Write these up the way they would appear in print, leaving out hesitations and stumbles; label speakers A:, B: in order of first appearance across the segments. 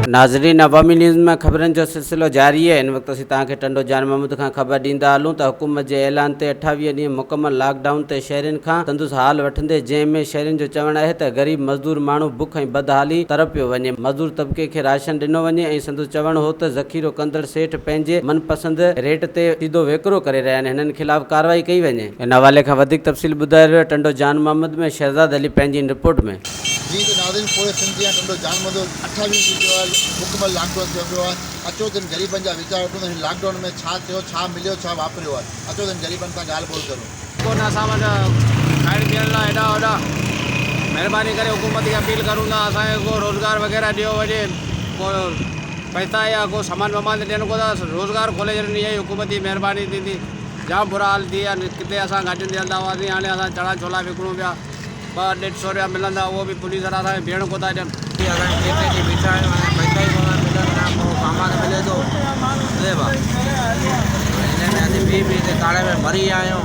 A: नाज़रीन, अवामी न्यूज़ में खबरन जो सिलसिलो जारी है। इन वक्त असीं तव्हांखे टंडो जान महमूद खां ख़बर ॾींदा हलूं त हुकूमत जे ऐलान ते 28 ॾींहं मुकमल लॉकडाउन ते शहरियुनि खां तंदुरुस्त हाल वठंदे, जंहिंमें शहरियुनि जो चवणु आहे त ग़रीब मज़दूर माण्हू बुख ऐं बदहाली तरफ़ पियो वञे। मज़दूर तबिके खे राशन ॾिनो वञे ऐं संदसि चवणु हो त ज़ख़ीरो कंदड़ सेठ पंहिंजे मनपसंद रेट ते सीधो वेकिरो करे रहिया आहिनि। हिननि ख़िलाफ़ कार्रवाई कई वञे। इन हवाले खां वधीक तफ़सील ॿुधाए रहियो टंडो जान महमूद में शहज़ाद अली पंहिंजी रिपोर्ट में।
B: जी तो नाज़रीन, पूरे सिंध जा टंडो जान महमूद 28 ॾींहं जो मुकमल लॉकडाउन थियो पियो आहे। अचो दिन ग़रीबनि जा वीचार वठूं त हिन लॉकडाउन में छा थियो, छा मिलियो, छा वापरियो आहे। अचो दिन ग़रीबनि सां ॻाल्हि ॿोल करूं।
C: कोन असां वटि खाइण पीअण लाइ हेॾा होॾा महिरबानी करे हुकूमत खे अपील करूं था असांखे को रोज़गार वग़ैरह ॾियो वञे, को पैसा या को सामान वामान ॾियनि को था रोज़गार खोले ॾियनि, इहा ई हुकूमत जी महिरबानी थींदी। जाम बुरा हाल थी विया। किथे असां गाॾियुनि ते हलंदा हुआसीं, हाणे असां चड़ा छोला विकिणूं पिया, 200-150 रुपया मिलंदा, उहो बि पुलिस वारा असांखे बीहण को था ॾियनि।
D: असांखे केतिरे ॾींहं बीठा आहियूं, पैसा ई कोन मिलंदा, पोइ सामान मिले थो हिन में असीं बि हिते काड़े में मरी विया आहियूं।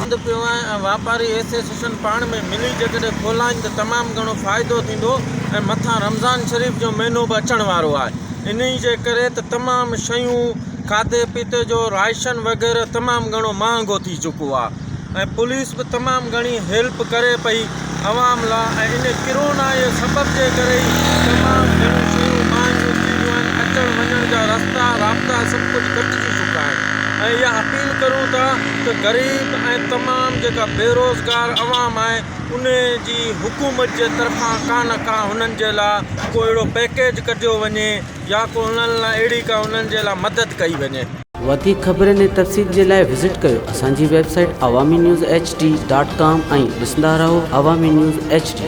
D: बंदि पियो आहे ऐं वापारी एसोसिएशन पाण में मिली जेकॾहिं खोलाइनि त तमामु घणो फ़ाइदो थींदो ऐं मथां रमज़ान शरीफ़ जो महीनो बि अचण वारो आहे। इन जे करे त तमामु शयूं खाधे पीते जो राशन वग़ैरह तमामु घणो महांगो थी चुको आहे ऐं पुलिस बि तमामु घणी हेल्प करे पई आवाम लाइ। ऐं इन किरोना जे सबब जे करे ई तमामु घणियूं शयूं महांगियूं थी वियूं आहिनि। अचण वञण जा रस्ता राब्ता सभु कुझु घटिजी चुका आहिनि ऐं इहा अपील करूं था त ग़रीब ऐं तमामु जेका बेरोज़गार आवाम आहे उन जी हुकूमत जे तरफ़ां का हुननि जे लाइ को अहिड़ो पैकेज कढियो वञे या को हुननि लाइ अहिड़ी का हुननि जे लाइ मदद कई वञे।
A: वधीक ख़बरनि ऐं तफ़सील जे लाइ विज़िट कयो असांजी वेबसाइट awaminews.hd.com ऐं ॾिसंदा रहो अवामी न्यूज़ HD।